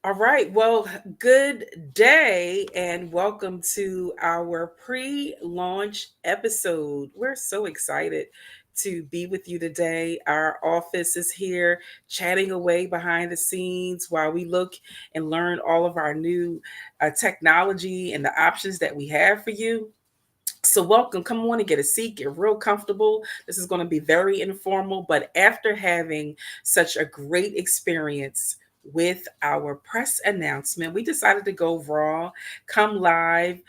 All right. Well, good day and welcome to our pre launch episode. We're so excited to be with you today. Our office is here chatting away behind the scenes while we look and learn all of our new technology and the options that we have for you. So, welcome. Come on and get a seat, get real comfortable. This is going to be very informal, but after having such a great experience with our press announcement, we decided to go raw, come live,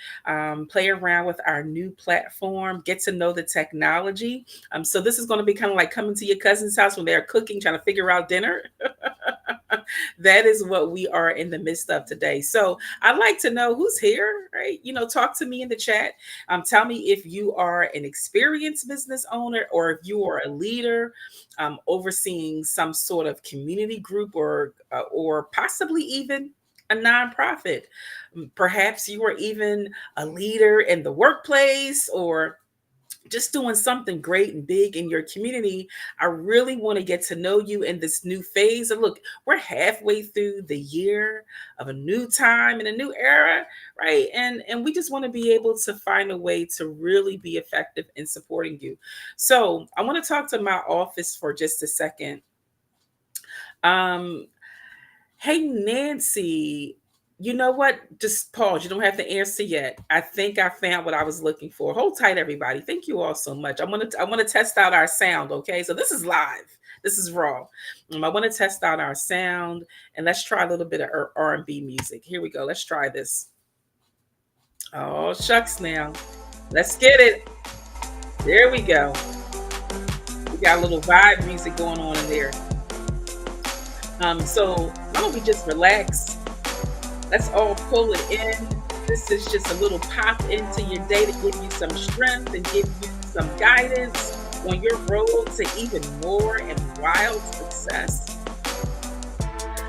play around with our new platform, get to know the technology. So, this is going to be kind of like coming to your cousin's house when they're cooking, trying to figure out dinner. That is what we are in the midst of today. So, I'd like to know who's here, right? Talk to me in the chat. Tell me if you are an experienced business owner or if you are a leader overseeing some sort of community group or possibly even a nonprofit. Perhaps you are even a leader in the workplace or just doing something great and big in your community. I really want to get to know you in this new phase. And look, we're halfway through the year of a new time and a new era, right? And we just want to be able to find a way to really be effective in supporting you. So I want to talk to my office for just a second. Um, Hey, Nancy, you know what? Just pause. You don't have to answer yet. I think I found what I was looking for. Hold tight, everybody. Thank you all so much. I want to test out our sound. Okay, so this is live. This is raw. I want to test out our sound, and let's try a little bit of R&B music. Here we go. Let's try this. Oh shucks, now let's get it. There we go. We got a little vibe music going on in there. So why don't we just relax. Let's all pull it in. This is just a little pop into your day to give you some strength and give you some guidance on your road to even more and wild success.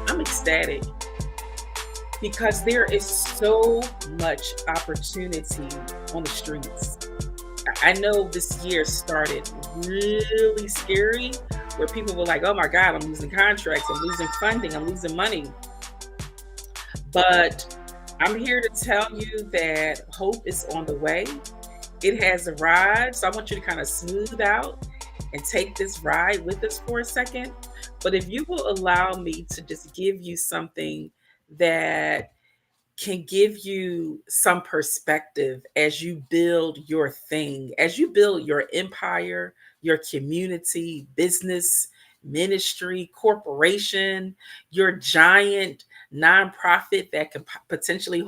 I'm ecstatic because there is so much opportunity on the streets. I know this year started really scary where people were like, oh my God, I'm losing contracts, I'm losing funding, I'm losing money. But I'm here to tell you that hope is on the way. It has arrived. So I want you to kind of smooth out and take this ride with us for a second. But if you will allow me to just give you something that can give you some perspective as you build your thing, as you build your empire, your community, business, ministry, corporation, your giant nonprofit that can potentially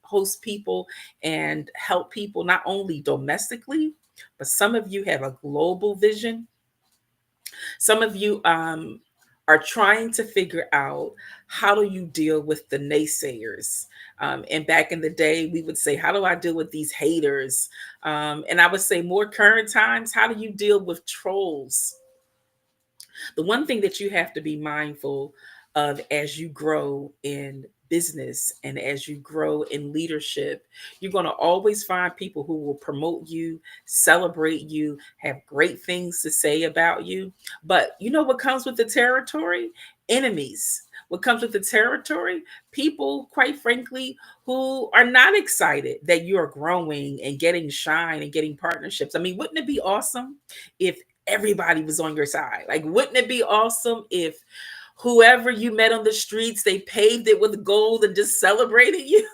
host people and help people not only domestically, but some of you have a global vision. Some of you are trying to figure out how do you deal with the naysayers. And back in the day, we would say, how do I deal with these haters? And I would say more current times, how do you deal with trolls? The one thing that you have to be mindful of as you grow in business and as you grow in leadership, you're going to always find people who will promote you, celebrate you, have great things to say about you. But you know what comes with the territory? Enemies. What comes with the territory? People, quite frankly, who are not excited that you're growing and getting shine and getting partnerships. I mean, wouldn't it be awesome if everybody was on your side? Like, wouldn't it be awesome if whoever you met on the streets, they paved it with gold and just celebrated you?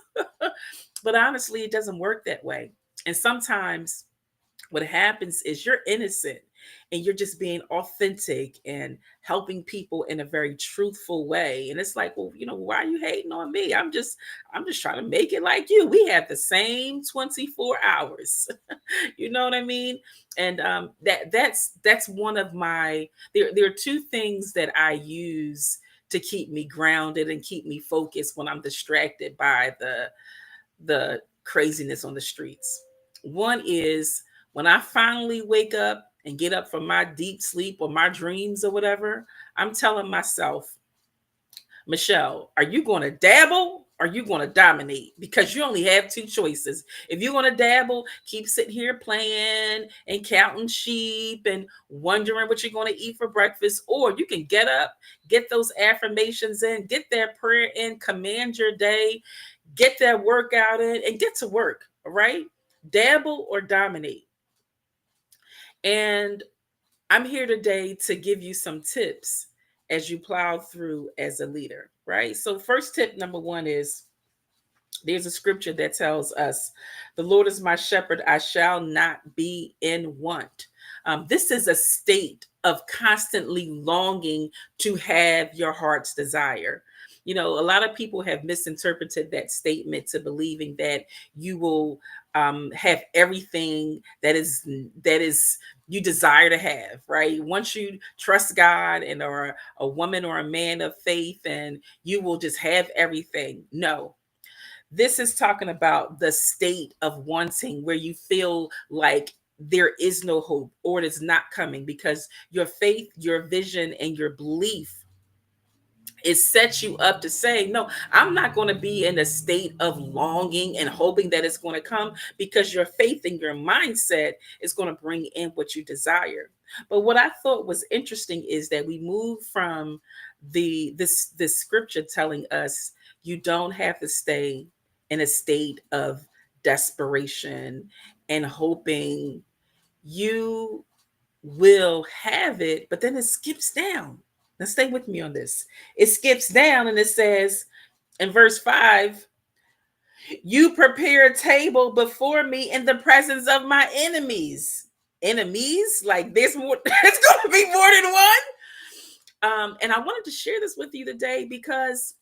But honestly, it doesn't work that way. And sometimes what happens is you're innocent and you're just being authentic and helping people in a very truthful way. And it's like, well, why are you hating on me? I'm just trying to make it like you. We have the same 24 hours. You know what I mean? And that's one of my there are two things that I use to keep me grounded and keep me focused when I'm distracted by the craziness on the streets. One is when I finally wake up and get up from my deep sleep or my dreams or whatever, I'm telling myself, Michelle, are you going to dabble? Or are you going to dominate? Because you only have two choices. If you're going to dabble, keep sitting here playing and counting sheep and wondering what you're going to eat for breakfast, or you can get up, get those affirmations in, get that prayer in, command your day, get that workout in, and get to work. All right? Dabble or dominate. And I'm here today to give you some tips as you plow through as a leader, right? So, first tip number one is there's a scripture that tells us, "The Lord is my shepherd, I shall not be in want." This is a state of constantly longing to have your heart's desire. You know, a lot of people have misinterpreted that statement to believing that you will have everything that is you desire to have, right? Once you trust God and are a woman or a man of faith, and you will just have everything. No, this is talking about the state of wanting where you feel like there is no hope or it is not coming because your faith, your vision, and your belief, it sets you up to say, no, I'm not going to be in a state of longing and hoping that it's going to come, because your faith and your mindset is going to bring in what you desire. But what I thought was interesting is that we move from this scripture telling us you don't have to stay in a state of desperation and hoping you will have it, but then it skips down. Now, stay with me on this. It skips down and it says in verse 5, "You prepare a table before me in the presence of my enemies." Enemies? Like there's more, there's going to be more than one. And I wanted to share this with you today because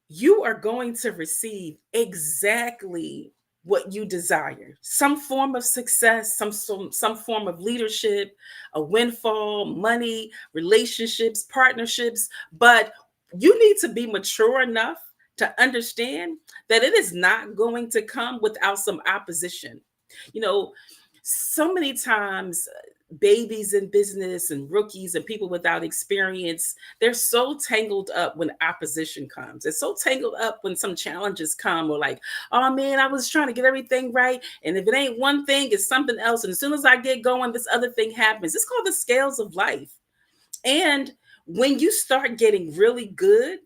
you are going to receive exactly what you desire. Some form of success, some form of leadership, a windfall, money, relationships, partnerships, but you need to be mature enough to understand that it is not going to come without some opposition. You know, so many times babies in business and rookies and people without experience, they're so tangled up when opposition comes. They're so tangled up when some challenges come, or like, oh man, I was trying to get everything right, and if it ain't one thing, it's something else, and as soon as I get going, this other thing happens. It's called the scales of life. And when you start getting really good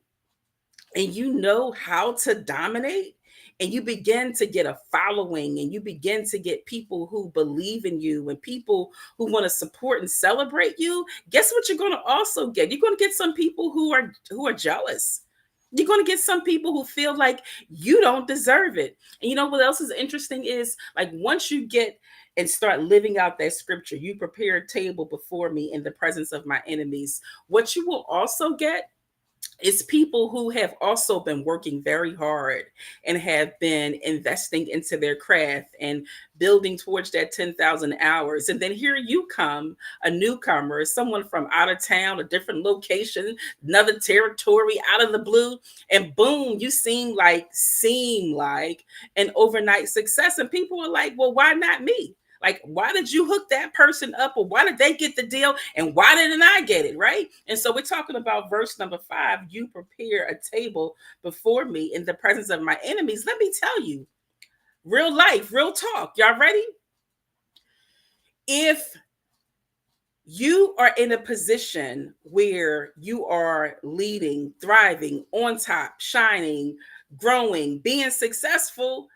and you know how to dominate, and you begin to get a following, and you begin to get people who believe in you and people who want to support and celebrate you, guess what you're going to also get? You're going to get some people who are jealous. You're going to get some people who feel like you don't deserve it. And you know what else is interesting is, like, once you get and start living out that scripture, "You prepare a table before me in the presence of my enemies," what you will also get, it's people who have also been working very hard and have been investing into their craft and building towards that 10,000 hours. And then here you come, a newcomer, someone from out of town, a different location, another territory, out of the blue, and boom, you seem like an overnight success. And people are like, well, why not me? Like, why did you hook that person up? Or why did they get the deal? And why didn't I get it? Right. And so we're talking about verse number 5. "You prepare a table before me in the presence of my enemies." Let me tell you, real life, real talk. Y'all ready? If you are in a position where you are leading, thriving, on top, shining, growing, being successful,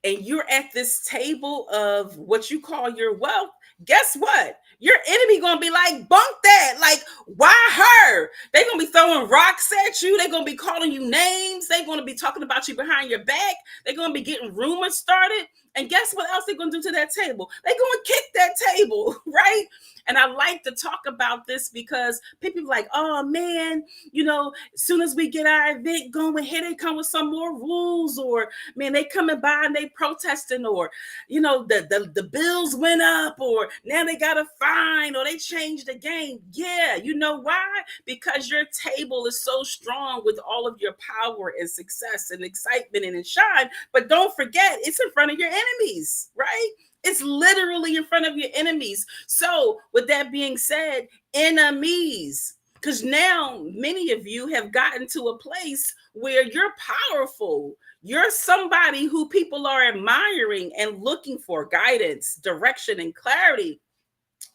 and you're at this table of what you call your wealth, guess what? Your enemy gonna be like, bunk that. Like, why her? They're gonna be throwing rocks at you. They're gonna be calling you names. They're gonna be talking about you behind your back. They're gonna be getting rumors started. And guess what else they're gonna do to that table? They're gonna kick that table, right? And I like to talk about this because people are like, oh man, as soon as we get our event going, here they come with some more rules, or man, they coming by and they protesting, or the bills went up, or now they got a fine, or they changed the game. Yeah, you know why? Because your table is so strong with all of your power and success and excitement and shine. But don't forget, it's in front of your enemies, right? It's literally in front of your enemies. So with that being said, enemies, Because now many of you have gotten to a place where you're powerful. You're somebody who people are admiring and looking for guidance, direction, and clarity.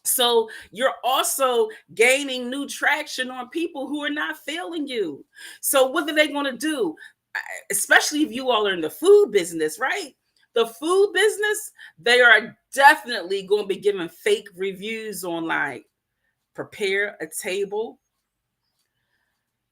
So you're also gaining new traction on people who are not failing you. So what are they going to do? Especially if you all are in the food business, right? The food business, they are definitely going to be giving fake reviews on like prepare a table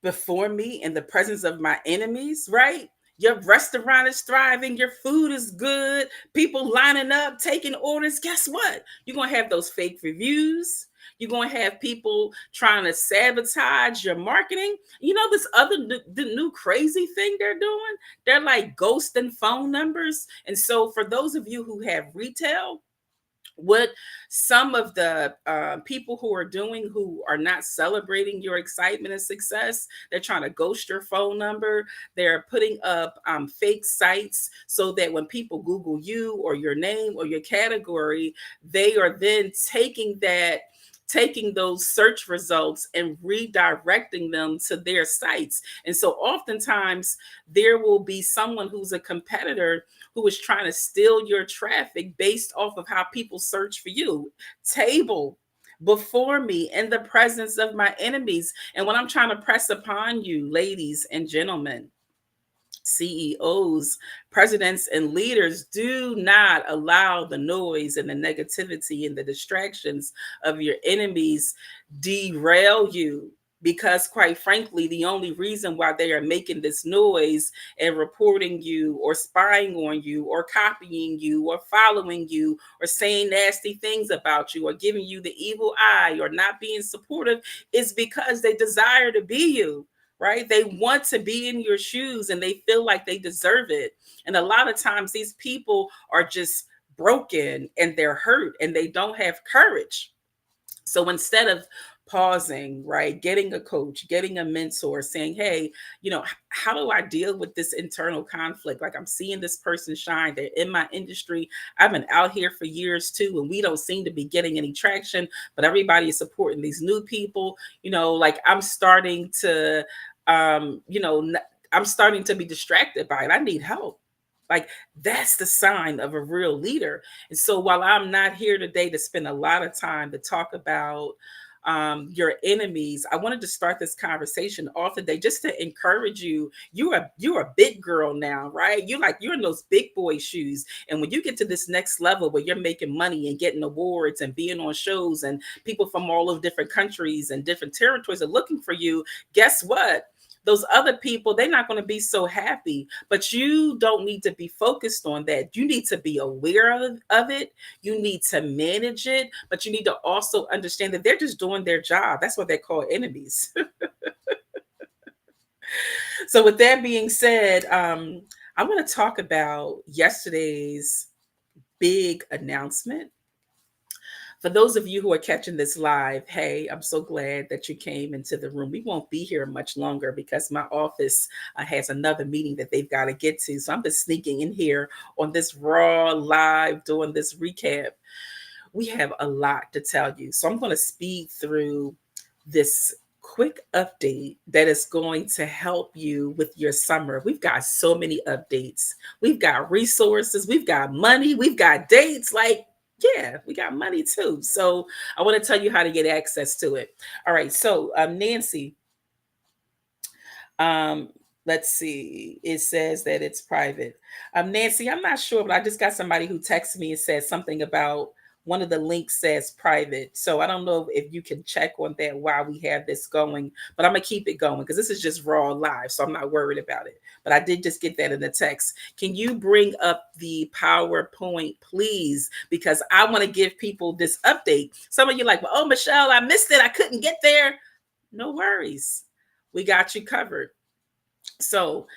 before me in the presence of my enemies, right? Your restaurant is thriving, your food is good, people lining up, taking orders. Guess what? You're going to have those fake reviews. You're going to have people trying to sabotage your marketing. You know, this other, the new crazy thing they're doing? They're like ghosting phone numbers. And so, for those of you who have retail, what some of the people who are doing who are not celebrating your excitement and success, they're trying to ghost your phone number. They're putting up fake sites so that when people Google you or your name or your category, they are then taking those search results and redirecting them to their sites. And so oftentimes there will be someone who's a competitor who is trying to steal your traffic based off of how people search for you. Table before me in the presence of my enemies. And what I'm trying to press upon you, ladies and gentlemen, CEOs, presidents, and leaders, do not allow the noise and the negativity and the distractions of your enemies derail you. Because, quite frankly, the only reason why they are making this noise and reporting you or spying on you or copying you or following you or saying nasty things about you or giving you the evil eye or not being supportive is because they desire to be you, right? They want to be in your shoes and they feel like they deserve it. And a lot of times these people are just broken and they're hurt and they don't have courage. So instead of pausing, right, getting a coach, getting a mentor, saying, hey, how do I deal with this internal conflict? Like, I'm seeing this person shine. They're in my industry. I've been out here for years too, and we don't seem to be getting any traction, but everybody is supporting these new people. Like I'm starting to, I'm starting to be distracted by it. I need help. Like, that's the sign of a real leader. And so while I'm not here today to spend a lot of time to talk about your enemies, I wanted to start this conversation off today just to encourage you. You're a big girl now, right? You're in those big boy shoes. And when you get to this next level where you're making money and getting awards and being on shows and people from all of different countries and different territories are looking for you, guess what? Those other people, they're not going to be so happy. But you don't need to be focused on that. You need to be aware of it. You need to manage it, but you need to also understand that they're just doing their job. That's what they call enemies. So with that being said, I want to talk about yesterday's big announcement. For those of you who are catching this live, hey, I'm so glad that you came into the room. We won't be here much longer because my office has another meeting that they've got to get to. So I'm just sneaking in here on this raw live doing this recap. We have a lot to tell you. So I'm going to speed through this quick update that is going to help you with your summer. We've got so many updates. We've got resources, we've got money, we've got dates. Like, yeah, we got money too. So I want to tell you how to get access to it. All right. So Nancy, um, let's see. It says that it's private. Nancy, I'm not sure, but I just got somebody who texted me and said something about one of the links says private. So I don't know if you can check on that while we have this going, but I'm gonna keep it going because this is just raw live. So I'm not worried about it. But I did just get that in the text. Can you bring up the PowerPoint, please? Because I want to give people this update. Some of you are like, well, oh, Michelle, I missed it. I couldn't get there. No worries. We got you covered. So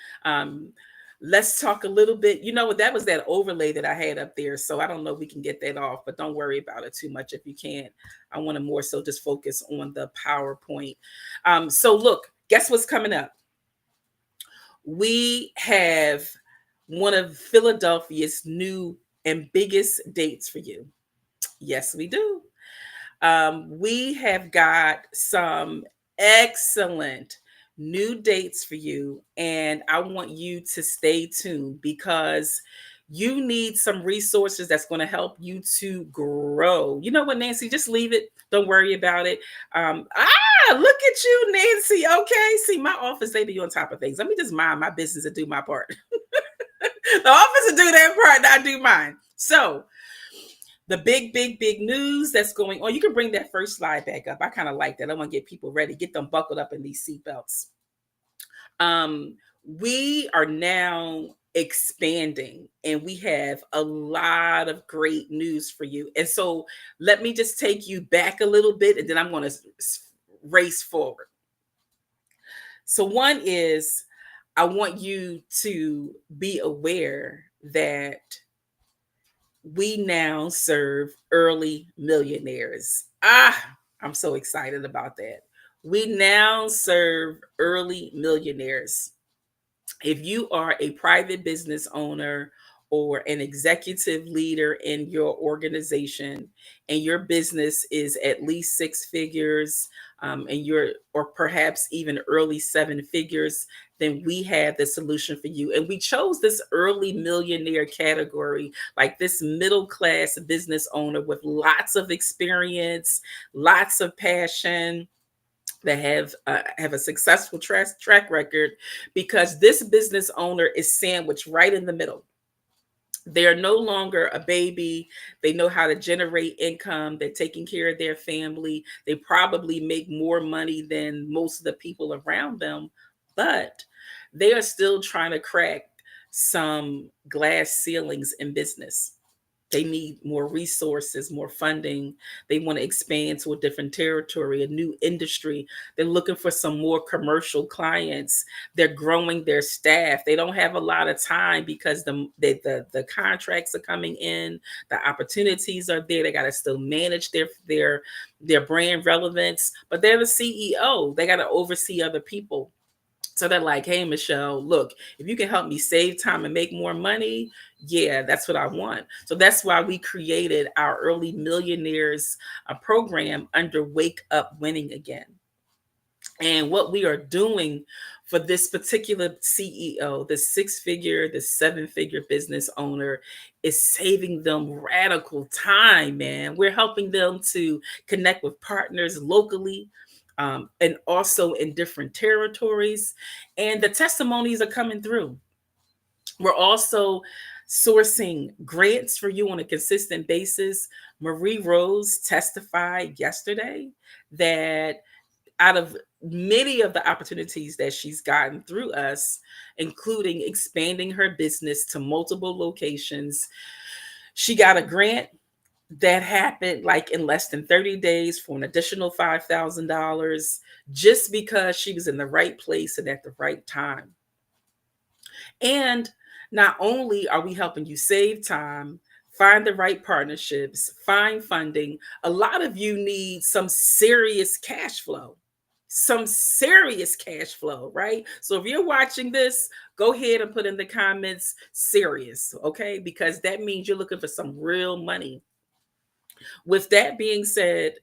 let's talk a little bit. You know what? That was that overlay that I had up there. So I don't know if we can get that off, but don't worry about it too much if you can't. I want to more so just focus on the PowerPoint. So look, guess what's coming up? We have one of Philadelphia's new and biggest dates for you. Yes, we do. We have got some excellent new dates for you. And I want you to stay tuned because you need some resources that's going to help you to grow. You know what, Nancy? Just leave it. Don't worry about it. Look at you, Nancy. Okay. See, my office, they be on top of things. Let me just mind my business and do my part. The office will do that part, and I do mine. So, the big, big, big news that's going on. You can bring that first slide back up. I kind of like that. I want to get people ready, get them buckled up in these seatbelts. We are now expanding and we have a lot of great news for you. And so let me just take you back a little bit and then I'm going to race forward. So, one is I want you to be aware that we now serve early millionaires. I'm so excited about that. We now serve early millionaires. If you are a private business owner or an executive leader in your organization and your business is at least six figures, and you're, or perhaps even early seven figures, then we have the solution for you. And we chose this early millionaire category, like this middle class business owner with lots of experience, lots of passion, that have a successful track record, because this business owner is sandwiched right in the middle. They're no longer a baby. They know how to generate income. They're taking care of their family. They probably make more money than most of the people around them, but they are still trying to crack some glass ceilings in business. They need more resources, more funding. They want to expand to a different territory, a new industry. They're looking for some more commercial clients. They're growing their staff. They don't have a lot of time because the contracts are coming in, the opportunities are there. They got to still manage their brand relevance, but they're the CEO. They got to oversee other people. So they're like, hey, Michelle, look, if you can help me save time and make more money, yeah, that's what I want. So that's why we created our Early Millionaires program under Wake Up Winning Again. And what we are doing for this particular CEO, the six figure, the seven figure business owner, is saving them radical time, man. We're helping them to connect with partners locally, and also in different territories. And the testimonies are coming through. We're also sourcing grants for you on a consistent basis. Marie Rose testified yesterday that out of many of the opportunities that she's gotten through us, including expanding her business to multiple locations, she got a grant that happened like in less than 30 days for an additional $5,000, just because she was in the right place and at the right time. And not only are we helping you save time, find the right partnerships, find funding, a lot of you need some serious cash flow. Some serious cash flow, right? So if you're watching this, go ahead and put in the comments serious, okay? Because that means you're looking for some real money. With that being said,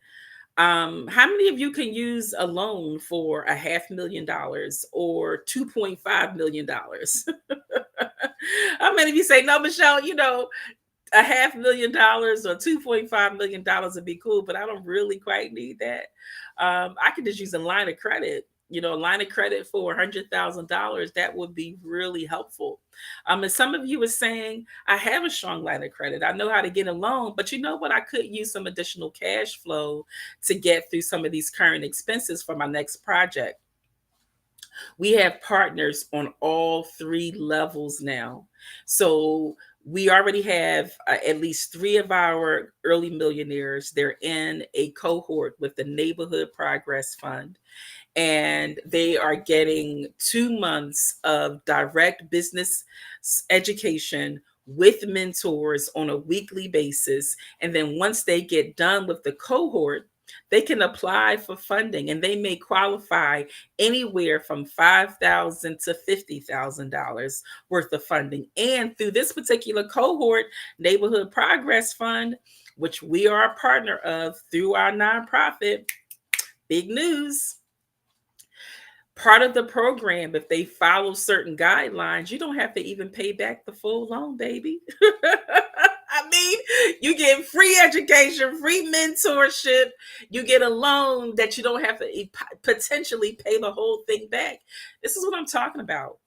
how many of you can use a loan for $500,000 or $2.5 million? How many of you say, no, Michelle, $500,000 or $2.5 million would be cool, but I don't really quite need that. I could just use a line of credit. A line of credit for $100,000, that would be really helpful. And some of you are saying, I have a strong line of credit. I know how to get a loan, but you know what? I could use some additional cash flow to get through some of these current expenses for my next project. We have partners on all three levels now. So we already have at least three of our early millionaires. They're in a cohort with the Neighborhood Progress Fund, and they are getting 2 months of direct business education with mentors on a weekly basis. And then once they get done with the cohort, they can apply for funding, and they may qualify anywhere from $5,000 to $50,000 worth of funding. And through this particular cohort, Neighborhood Progress Fund, which we are a partner of through our nonprofit, big news, Part of the program, if they follow certain guidelines, you don't have to even pay back the full loan, baby. I mean, you get free education, free mentorship. You get a loan that you don't have to potentially pay the whole thing back. This is what I'm talking about.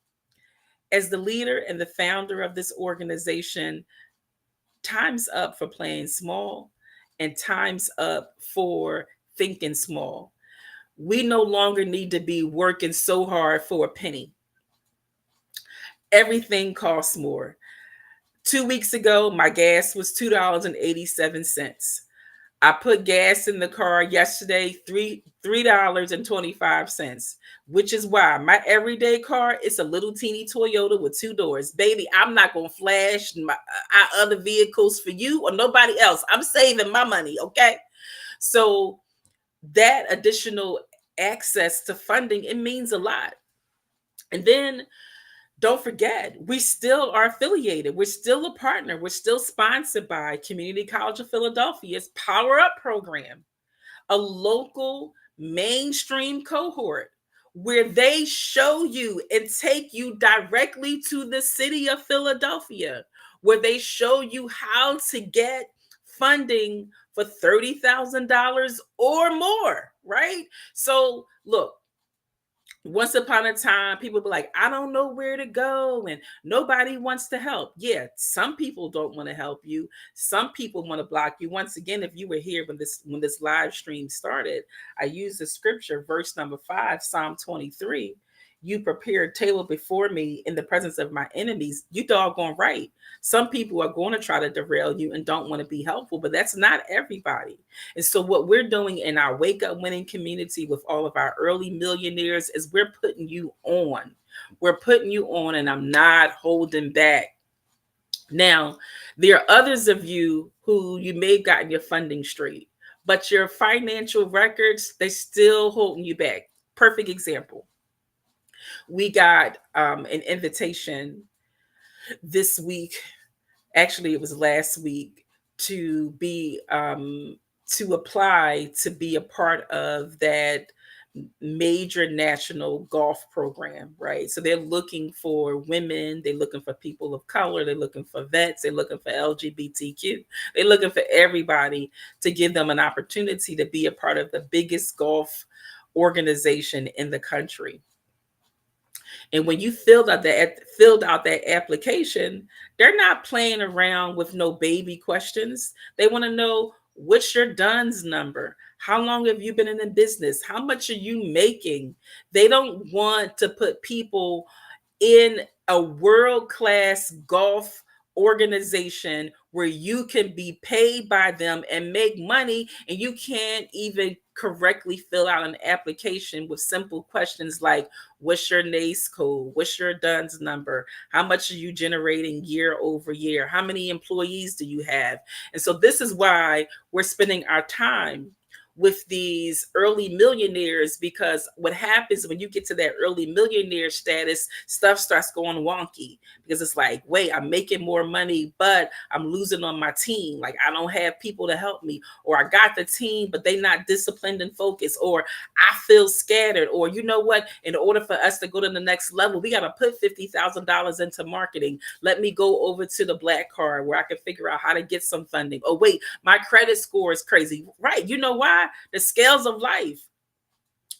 As the leader and the founder of this organization, time's up for playing small and time's up for thinking small. We no longer need to be working so hard for a penny. Everything costs more. 2 weeks ago, my gas was $2.87. I put gas in the car yesterday, $3.25, which is why my everyday car is a little teeny Toyota with 2 doors. Baby, I'm not gonna flash our other vehicles for you or nobody else. I'm saving my money, okay? So that additional access to funding, it means a lot. And then don't forget, we still are affiliated. We're still a partner. We're still sponsored by Community College of Philadelphia's Power Up program, a local mainstream cohort where they show you and take you directly to the city of Philadelphia, where they show you how to get funding for $30,000 or more, right? So, look, once upon a time, people be like, I don't know where to go, and nobody wants to help. Yeah, some people don't want to help you. Some people want to block you. Once again, if you were here when this live stream started, I used the scripture, verse number 5, Psalm 23. You prepared a table before me in the presence of my enemies. You doggone right. Some people are going to try to derail you and don't want to be helpful, but that's not everybody. And so, what we're doing in our Wake Up Winning community with all of our early millionaires is we're putting you on. We're putting you on, and I'm not holding back. Now, there are others of you who you may have gotten your funding straight, but your financial records, they still holding you back. Perfect example. We got an invitation this week. Actually, it was last week to be to apply to be a part of that major national golf program, right? So they're looking for women, they're looking for people of color, they're looking for vets, they're looking for LGBTQ, they're looking for everybody to give them an opportunity to be a part of the biggest golf organization in the country. And when you filled out that application, they're not playing around with no baby questions. They want to know, what's your DUNS number? How long have you been in the business? How much are you making? They don't want to put people in a world-class golf organization where you can be paid by them and make money, and you can't even correctly fill out an application with simple questions like, what's your NACE code? What's your DUNS number? How much are you generating year over year? How many employees do you have? And so this is why we're spending our time with these early millionaires, because what happens when you get to that early millionaire status, stuff starts going wonky, because it's like, wait, I'm making more money, but I'm losing on my team. Like, I don't have people to help me, or I got the team, but they not disciplined and focused, or I feel scattered, or you know what, in order for us to go to the next level, we got to put $50,000 into marketing. Let me go over to the Black Card where I can figure out how to get some funding. Oh, wait, my credit score is crazy. Right. You know why? The scales of life,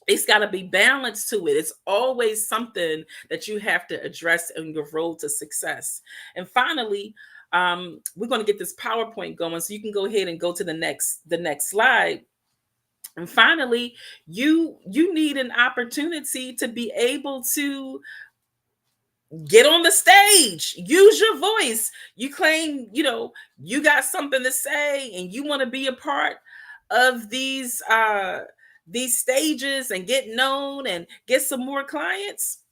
it's got to be balanced to it. It's always something that you have to address in your road to success. And finally, we're going to get this PowerPoint going, so you can go ahead and go to the next slide. And finally, you need an opportunity to be able to get on the stage, use your voice. You claim, you got something to say and you want to be a part of these stages and get known and get some more clients.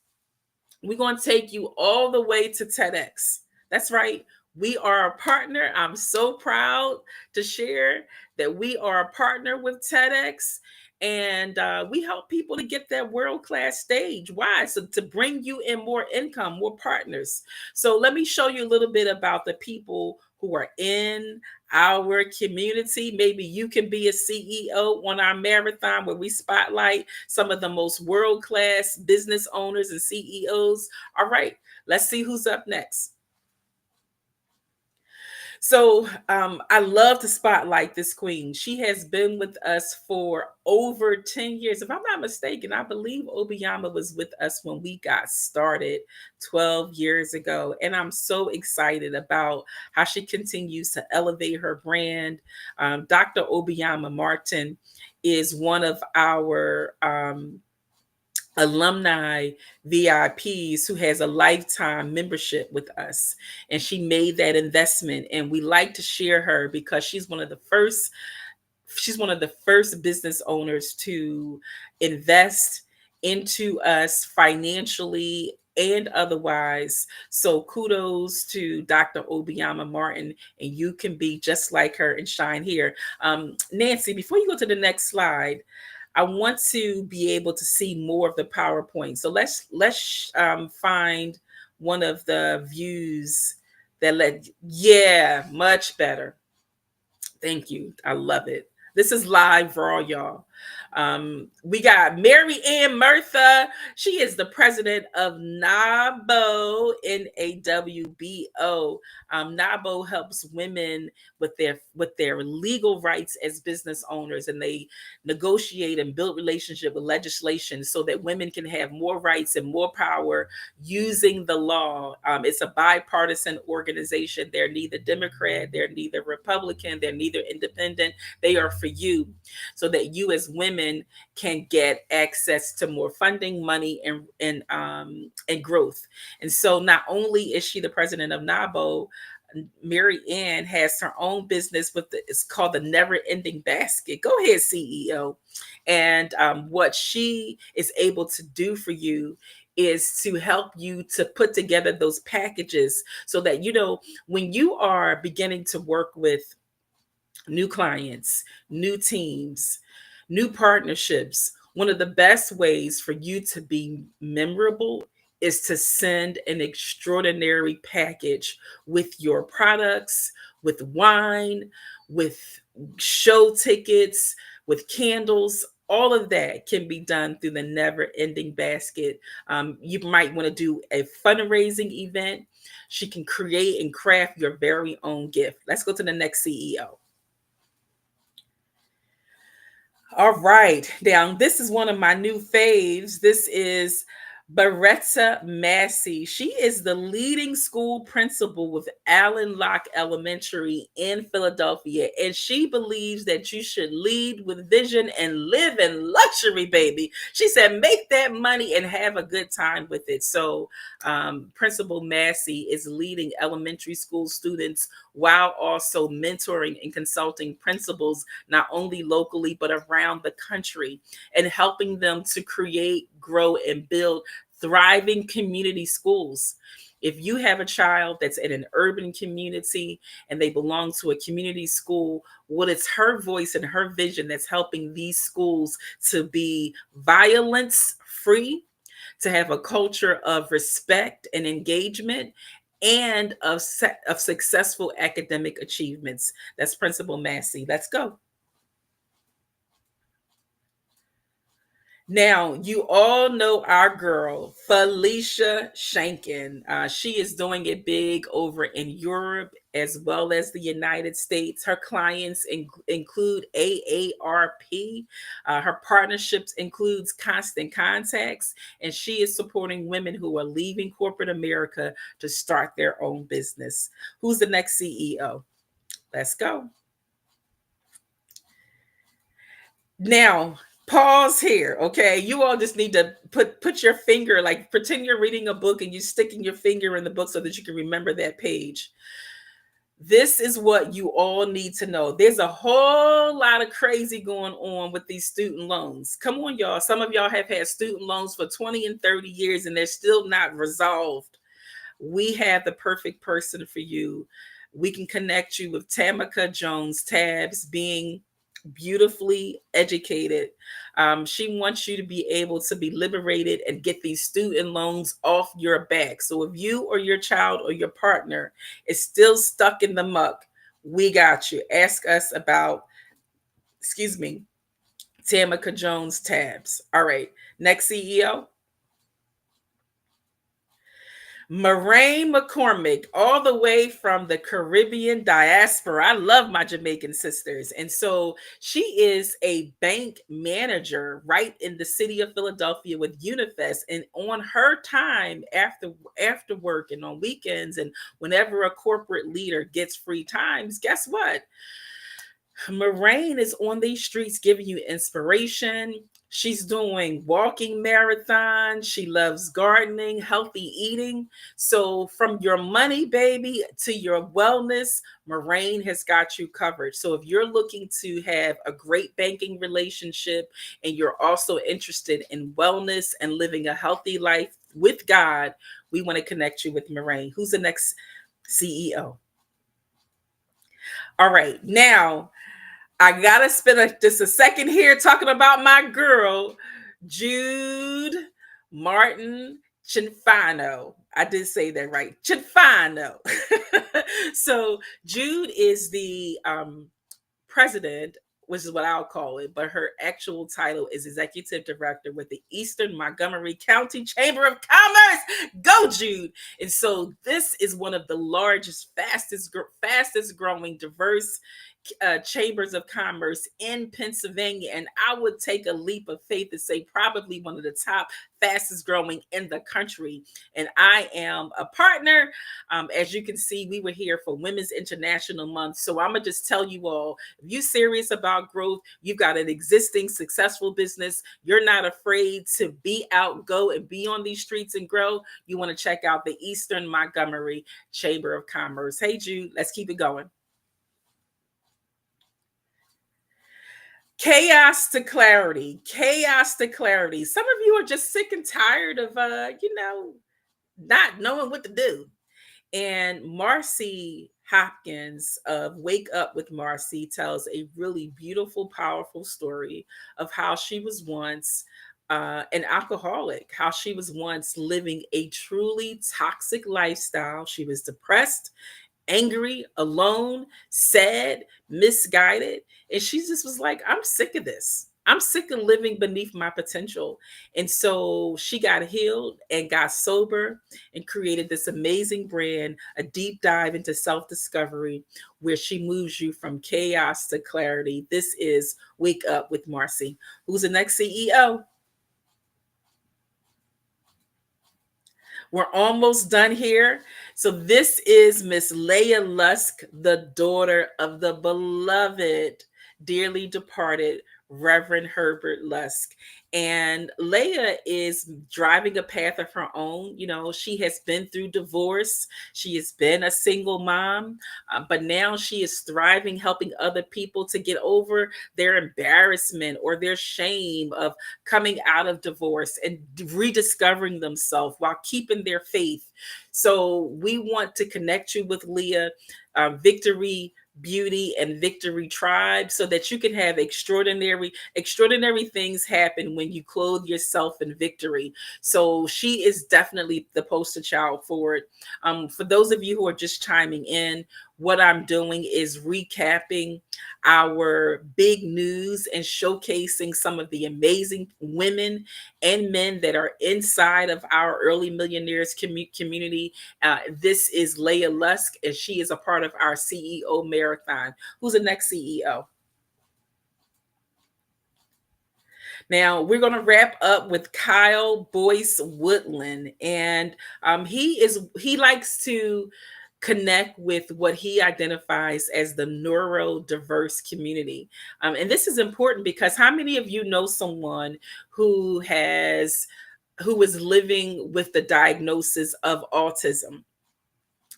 We're going to take you all the way to TEDx. That's right. We are a partner. I'm so proud to share that we are a partner with TEDx. And we help people to get that world-class stage. Why? So to bring you in more income, more partners. So let me show you a little bit about the people who are in our community. Maybe you can be a CEO on our marathon where we spotlight some of the most world class business owners and CEOs. All right, let's see who's up next. So I love to spotlight this queen. She has been with us for over 10 years. If I'm not mistaken, I believe Obiyama was with us when we got started 12 years ago. And I'm so excited about how she continues to elevate her brand. Dr. Obiyama Martin is one of our alumni VIPs who has a lifetime membership with us. And she made that investment. And we like to share her because she's one of the first business owners to invest into us financially and otherwise. So kudos to Dr. Obiyama Martin, and you can be just like her and shine here. Nancy, before you go to the next slide, I want to be able to see more of the PowerPoint. So let's find one of the views that yeah, much better. Thank you. I love it. This is live for all y'all. We got Mary Ann Murtha. She is the president of NABO, NAWBO. NABO helps women with their legal rights as business owners, and they negotiate and build relationship with legislation so that women can have more rights and more power using the law. It's a bipartisan organization. They're neither Democrat, they're neither Republican, they're neither independent. They are for you, so that you as women can get access to more funding, money, and growth. And so, not only is she the president of NABO, Mary Ann has her own business it's called the Never Ending Basket. Go ahead, CEO. And what she is able to do for you is to help you to put together those packages so that, when you are beginning to work with new clients, new teams, new partnerships, one of the best ways for you to be memorable is to send an extraordinary package with your products, with wine, with show tickets, with candles. All of that can be done through the Never Ending Basket. You might want to do a fundraising event. She can create and craft your very own gift. Let's go to the next CEO. All right. Now, this is one of my new faves. This is Beretta Massey. She is the leading school principal with Allen Locke Elementary in Philadelphia. And she believes that you should lead with vision and live in luxury, baby. She said, make that money and have a good time with it. So, Principal Massey is leading elementary school students while also mentoring and consulting principals, not only locally, but around the country, and helping them to create, grow, and build thriving community schools. If you have a child that's in an urban community and they belong to a community school, what is her voice and her vision that's helping these schools to be violence free, to have a culture of respect and engagement, and of successful academic achievements. That's Principal Massey. Let's go. Now, you all know our girl, Felicia Shankin. She is doing it big over in Europe as well as the United States. Her clients include AARP. Her partnerships includes Constant Contacts, and she is supporting women who are leaving corporate America to start their own business. Who's the next CEO? Let's go. Now, pause here, okay? You all just need to put your finger, like pretend you're reading a book and you're sticking your finger in the book so that you can remember that page. This is what you all need to know. There's a whole lot of crazy going on with these student loans. Come on, y'all. Some of y'all have had student loans for 20 and 30 years and they're still not resolved. We have the perfect person for you. We can connect you with Tamika Jones Tabs, being beautifully educated. She wants you to be able to be liberated and get these student loans off your back. So if you or your child or your partner is still stuck in the muck, we got you. Ask us about, excuse me, Tamika Jones tabs. All right, next CEO. Moraine McCormick, all the way from the Caribbean diaspora. I love my Jamaican sisters. And so she is a bank manager right in the city of Philadelphia with Unifest. And on her time after work and on weekends and whenever a corporate leader gets free times, guess what? Moraine is on these streets giving you inspiration. She's doing walking marathons. She loves gardening, healthy eating. So, from your money, baby, to your wellness, Moraine has got you covered. So, if you're looking to have a great banking relationship and you're also interested in wellness and living a healthy life with God, we want to connect you with Moraine. Who's the next CEO? All right. Now, I gotta spend just a second here talking about my girl, Jude Martin Chinfano. I did say that right, Chinfano. So Jude is the president, which is what I'll call it, but her actual title is executive director with the Eastern Montgomery County Chamber of Commerce. Go, Jude! And so this is one of the largest, fastest growing, diverse chambers of commerce in Pennsylvania. And I would take a leap of faith to say probably one of the top fastest growing in the country. And I am a partner. As you can see, we were here for Women's International Month. So I'm going to just tell you all, if you're serious about growth, you've got an existing successful business, you're not afraid to be out, go and be on these streets and grow, you want to check out the Eastern Montgomery Chamber of Commerce. Hey, Jude, let's keep it going. Chaos to clarity, chaos to clarity. Some of you are just sick and tired of not knowing what to do. And Marcy Hopkins of Wake Up with Marcy tells a really beautiful, powerful story of how she was once an alcoholic, how she was once living a truly toxic lifestyle. She was depressed, angry, alone, sad, misguided. And she just was like, I'm sick of this. I'm sick of living beneath my potential. And so she got healed and got sober and created this amazing brand, a deep dive into self discovery, where she moves you from chaos to clarity. This is Wake Up with Marcy. Who's the next CEO? We're almost done here. So this is Miss Leah Lusk, the daughter of the beloved, dearly departed Reverend Herbert Lusk. And Leah is driving a path of her own. You know, she has been through divorce. She has been a single mom, but now she is thriving, helping other people to get over their embarrassment or their shame of coming out of divorce and rediscovering themselves while keeping their faith. So we want to connect you with Leah, Victory Beauty and Victory Tribe, so that you can have extraordinary things happen when you clothe yourself in victory. So she is definitely the poster child for it. For those of you who are just chiming in, what I'm doing is recapping our big news and showcasing some of the amazing women and men that are inside of our early millionaires community. This is Leah Lusk, and she is a part of our CEO Marathon. Who's the next CEO? Now we're going to wrap up with Kyle Boyce Woodland, and he likes to connect with what he identifies as the neurodiverse community. And this is important because how many of you know someone who is living with the diagnosis of autism?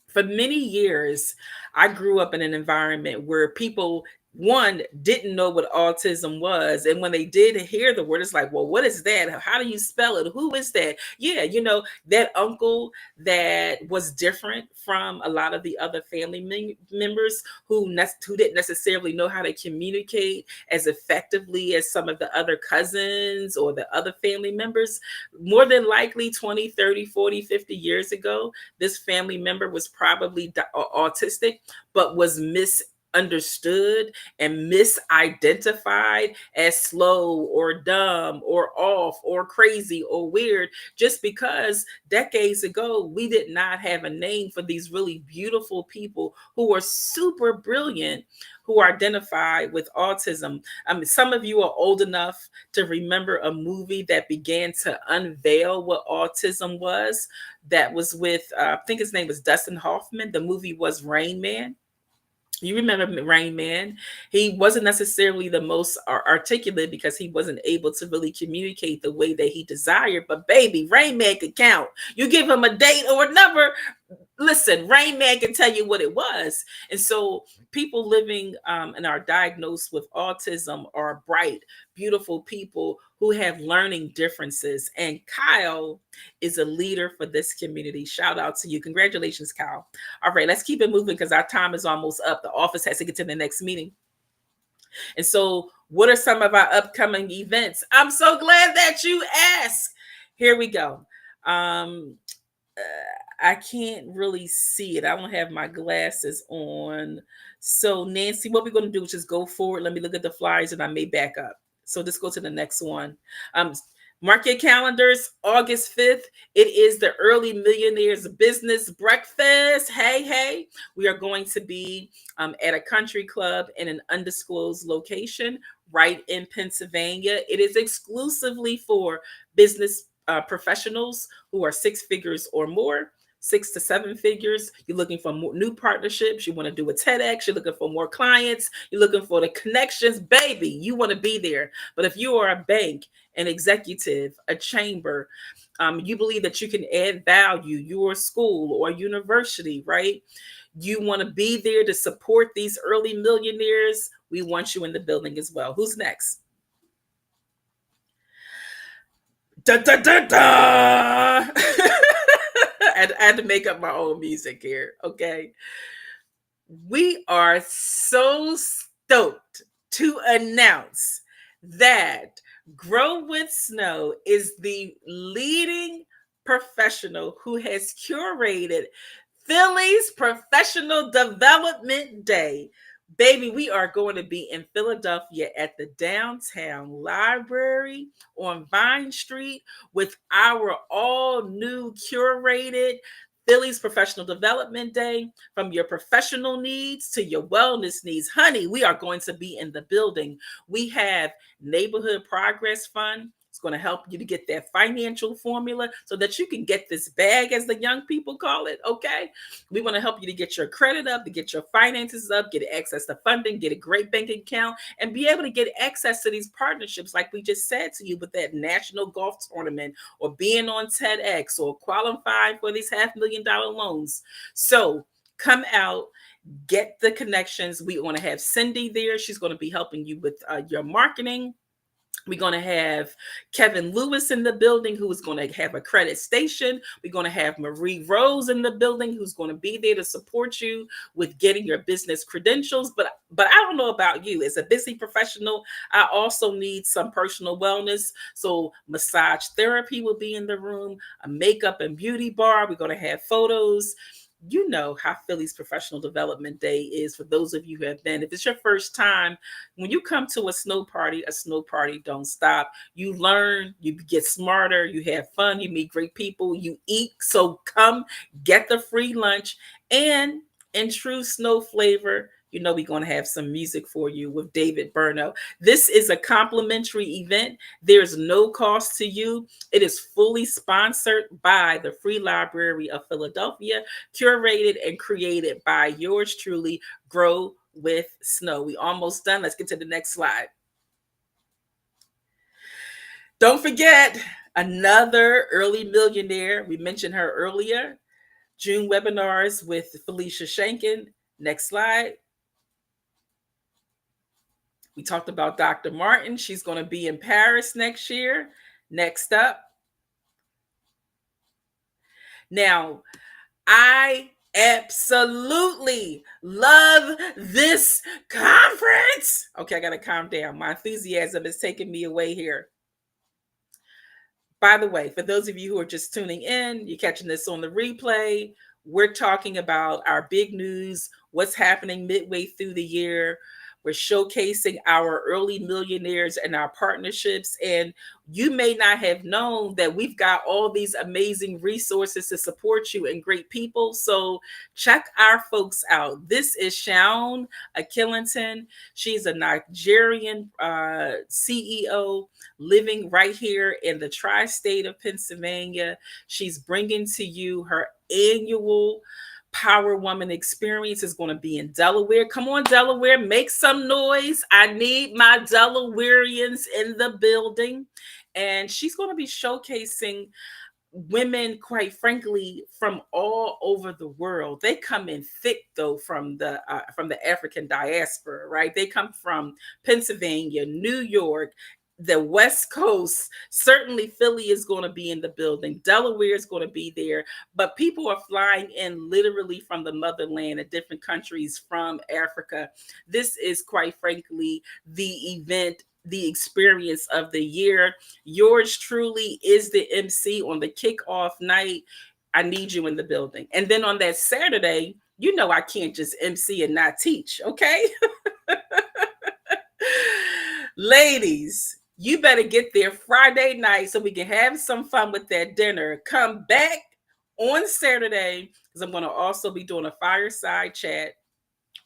For many years, I grew up in an environment where people one didn't know what autism was, and when they did hear the word, it's like, well, what is that? How do you spell it? Who is that? Yeah, that uncle that was different from a lot of the other family members who didn't necessarily know how to communicate as effectively as some of the other cousins or the other family members. More than likely 20, 30, 40, 50 years ago, this family member was probably autistic, but was misunderstood and misidentified as slow or dumb or off or crazy or weird, just because decades ago we did not have a name for these really beautiful people who are super brilliant, who are identified with autism. I mean, some of you are old enough to remember a movie that began to unveil what autism was. That was with, I think his name was Dustin Hoffman. The movie was Rain Man. You remember Rain Man? He wasn't necessarily the most articulate because he wasn't able to really communicate the way that he desired. But baby, Rain Man could count. You give him a date or a number, listen, Rain Man can tell you what it was. And so people living and are diagnosed with autism are bright, beautiful people who have learning differences. And Kyle is a leader for this community. Shout out to you. Congratulations, Kyle. All right, let's keep it moving because our time is almost up. The office has to get to the next meeting. And so, what are some of our upcoming events? I'm so glad that you asked. Here we go. Uh, I can't really see it. I don't have my glasses on. So, Nancy, what we're going to do is just go forward. Let me look at the flyers and I may back up. So, let's go to the next one. Mark your calendars, August 5th. It is the Early Millionaires Business Breakfast. Hey, hey. We are going to be at a country club in an undisclosed location right in Pennsylvania. It is exclusively for business professionals who are six figures or more. 6 to 7 figures. You're looking for more new partnerships. You want to do a TEDx. You're looking for more clients. You're looking for the connections. Baby, you want to be there. But if you are a bank, an executive, a chamber, you believe that you can add value, your school or university, right? You want to be there to support these early millionaires. We want you in the building as well. Who's next? Da, da, da, da. I had to make up my own music here. Okay. We are so stoked to announce that Grow with Snow is the leading professional who has curated Philly's Professional Development Day. Baby, we are going to be in Philadelphia at the Downtown Library on Vine Street with our all new curated Philly's Professional Development Day. From your professional needs to your wellness needs. Honey, we are going to be in the building. We have Neighborhood Progress Fund. It's going to help you to get that financial formula so that you can get this bag, as the young people call it. Okay. We want to help you to get your credit up, to get your finances up, get access to funding, get a great bank account, and be able to get access to these partnerships, like we just said to you, with that national golf tournament or being on TEDx or qualifying for these $500,000 loans. So come out, get the connections. We want to have Cindy there. She's going to be helping you with your marketing. We're going to have Kevin Lewis in the building, who is going to have a credit station. We're going to have Marie Rose in the building, who's going to be there to support you with getting your business credentials. But I don't know about you. As a busy professional, I also need some personal wellness. So massage therapy will be in the room, a makeup and beauty bar. We're going to have photos. You know how Philly's Professional Development Day is for those of you who have been. If it's your first time, when you come to a snow party don't stop. You learn, you get smarter, you have fun, you meet great people, you eat. So come get the free lunch. And in true snow flavor, you know we're going to have some music for you with David Burno. This is a complimentary event. There's no cost to you. It is fully sponsored by the Free Library of Philadelphia, curated and created by yours truly, Grow with Snow. We almost done. Let's get to the next slide. Don't forget, another early millionaire. We mentioned her earlier. June webinars with Felicia Shankin. Next slide. We talked about Dr. Martin. She's going to be in Paris next year. Next up. Now, I absolutely love this conference. Okay, I got to calm down. My enthusiasm is taking me away here. By the way, for those of you who are just tuning in, you're catching this on the replay. We're talking about our big news, what's happening midway through the year. We're showcasing our early millionaires and our partnerships. And you may not have known that we've got all these amazing resources to support you and great people. So check our folks out. This is Shaun Akillington. She's a Nigerian CEO living right here in the tri-state of Pennsylvania. She's bringing to you her annual Power Woman experience. Is going to be in Delaware. Come on, Delaware, make some noise. I need my Delawareans in the building. And she's going to be showcasing women, quite frankly, from all over the world. They come in thick, though, from the African diaspora, right? They come from Pennsylvania, New York, the West Coast. Certainly Philly is going to be in the building. Delaware is going to be there. But people are flying in literally from the motherland at different countries from Africa. This is, quite frankly, the event, the experience of the year. Yours truly is the MC on the kickoff night. I need you in the building. And then on that Saturday, you know I can't just MC and not teach, okay? Ladies, you better get there Friday night so we can have some fun with that dinner. Come back on Saturday because I'm going to also be doing a fireside chat.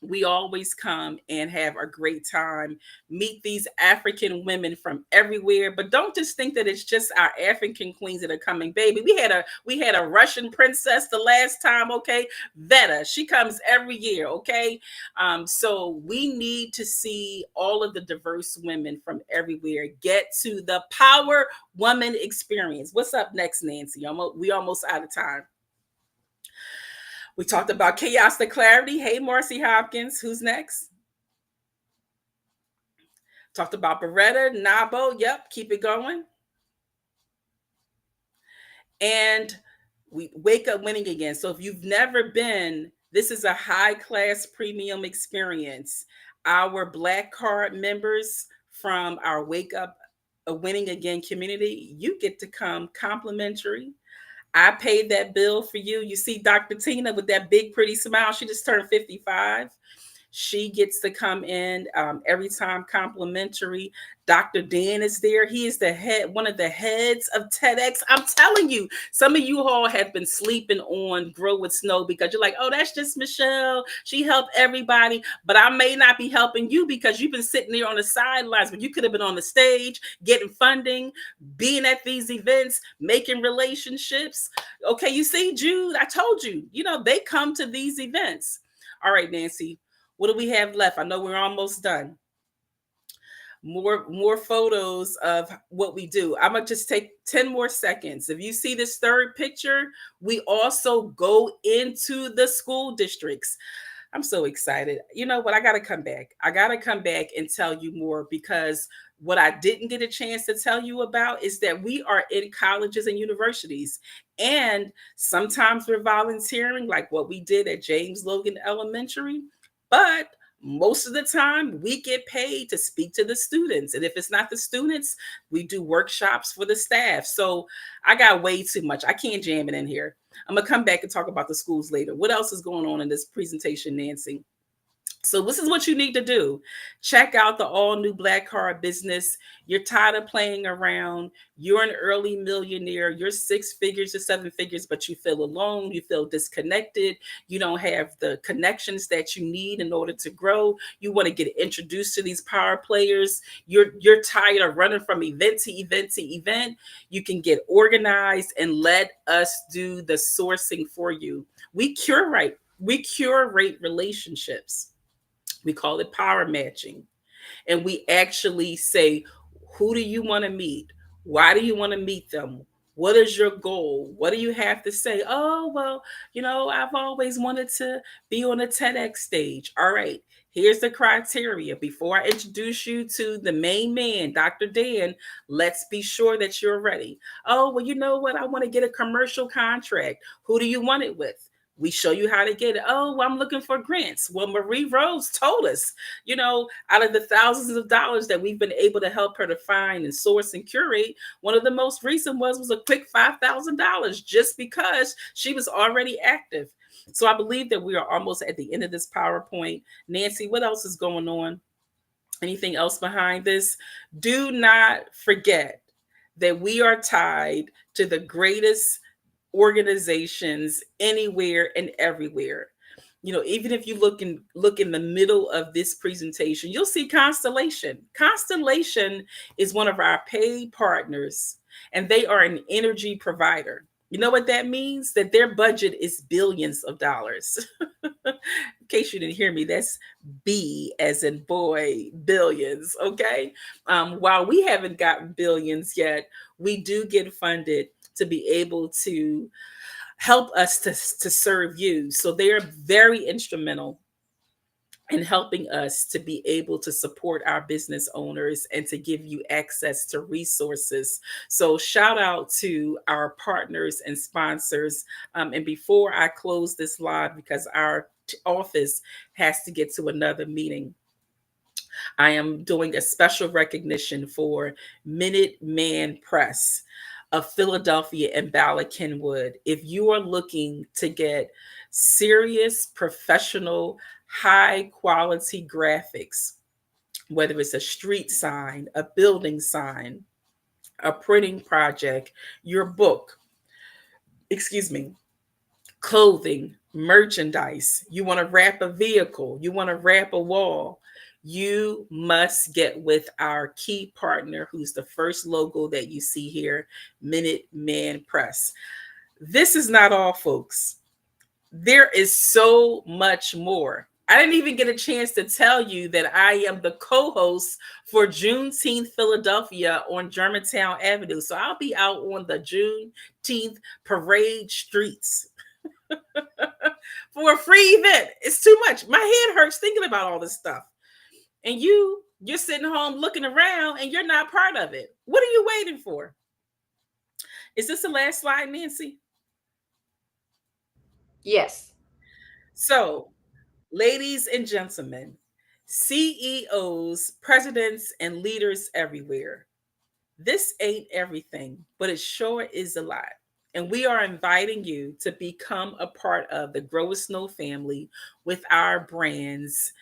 We always come and have a great time, meet these African women from everywhere. But don't just think that it's just our African queens that are coming, baby. We had a Russian princess the last time, okay? Veta, she comes every year, okay? So we need to see all of the diverse women from everywhere get to the Power Woman experience. What's up next, Nancy? We almost out of time. We talked about chaos to clarity. Hey, Marcy Hopkins, who's next? Talked about Beretta, Nabo. Yep, keep it going. And we wake up winning again. So if you've never been, this is a high class premium experience. Our Black Card members from our Wake Up Winning Again community, you get to come complimentary. I paid that bill for you. You see Dr. Tina with that big, pretty smile. She just turned 55. She gets to come in every time complimentary. Dr. Dan is there. He is the head, one of the heads of TEDx. I'm telling you, some of you all have been sleeping on Grow with Snow because you're like, oh, that's just Michelle. She helped everybody. But I may not be helping you because you've been sitting there on the sidelines, but you could have been on the stage, getting funding, being at these events, making relationships. Okay, you see, Jude, I told you, they come to these events. All right, Nancy, what do we have left? I know we're almost done. More photos of what we do. I'm gonna just take 10 more seconds. If you see this third picture, we also go into the school districts. I'm so excited. You know what? I gotta come back. I gotta come back and tell you more because what I didn't get a chance to tell you about is that we are in colleges and universities. And sometimes we're volunteering, like what we did at James Logan Elementary. But most of the time, we get paid to speak to the students. And if it's not the students, we do workshops for the staff. So I got way too much. I can't jam it in here. I'm going to come back and talk about the schools later. What else is going on in this presentation, Nancy? So this is what you need to do. Check out the all new Black Card business. You're tired of playing around. You're an early millionaire. You're 6 figures to 7 figures, but you feel alone. You feel disconnected. You don't have the connections that you need in order to grow. You want to get introduced to these power players. You're tired of running from event to event to event. You can get organized and let us do the sourcing for you. We curate relationships. We call it power matching. And we actually say, who do you want to meet? Why do you want to meet them? What is your goal? What do you have to say? Oh, well, I've always wanted to be on a TEDx stage. All right, here's the criteria. Before I introduce you to the main man, Dr. Dan, let's be sure that you're ready. Oh, well, you know what? I want to get a commercial contract. Who do you want it with? We show you how to get it. Oh, well, I'm looking for grants. Well, Marie Rose told us, out of the thousands of dollars that we've been able to help her to find and source and curate, one of the most recent was a quick $5,000 just because she was already active. So I believe that we are almost at the end of this PowerPoint. Nancy, what else is going on? Anything else behind this? Do not forget that we are tied to the greatest organizations anywhere and everywhere. Even if you look in the middle of this presentation, you'll see Constellation. Constellation is one of our paid partners, and they are an energy provider. You know what that means? That their budget is billions of dollars. In case you didn't hear me, that's B as in boy, billions. Okay. While we haven't gotten billions yet, we do get funded to be able to help us to serve you. So they are very instrumental in helping us to be able to support our business owners and to give you access to resources. So shout out to our partners and sponsors. And before I close this live, because our office has to get to another meeting, I am doing a special recognition for Minuteman Press of Philadelphia and Bala Kenwood. If you are looking to get serious, professional, high quality graphics, whether it's a street sign, a building sign, a printing project, your book, excuse me, clothing, merchandise, you want to wrap a vehicle, you want to wrap a wall, you must get with our key partner, who's the first logo that you see here, Minuteman Press. This is not all, folks. There is so much more. I didn't even get a chance to tell you that I am the co-host for Juneteenth Philadelphia on Germantown Avenue. So I'll be out on the Juneteenth parade streets for a free event. It's too much. My head hurts thinking about all this stuff. And you're sitting home looking around and you're not part of it. What are you waiting for? Is this the last slide, Nancy? Yes. So, ladies and gentlemen, CEOs, presidents, and leaders everywhere, this ain't everything, but it sure is a lot. And we are inviting you to become a part of the Grow with Snow family with our brands.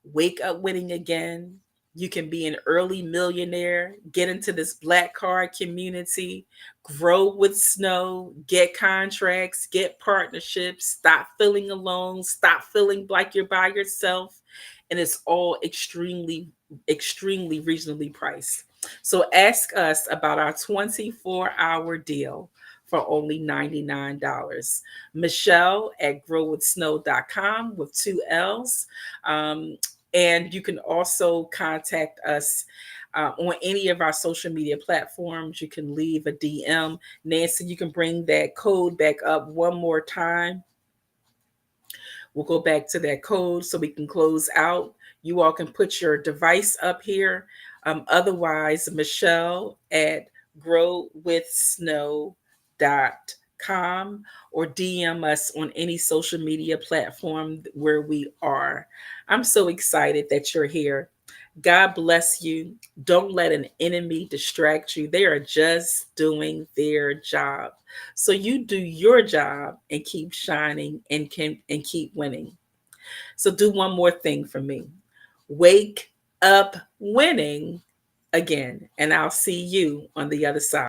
Wake up winning again. You can be an early millionaire, get into this black card community, grow with Snow, get contracts, get partnerships, stop feeling alone, stop feeling like you're by yourself. And it's all extremely, extremely reasonably priced. So ask us about our 24-hour deal for only $99. Michelle at growwithsnow.com with two L's. And you can also contact us on any of our social media platforms. You can leave a DM. Nancy, you can bring that code back up one more time. We'll go back to that code so we can close out. You all can put your device up here. Otherwise, Michelle at growwithsnow.com or DM us on any social media platform where we are. I'm so excited that you're here. God bless you. Don't let an enemy distract you. They are just doing their job. So you do your job and keep shining and keep winning. So do one more thing for me. Wake up winning again, and I'll see you on the other side.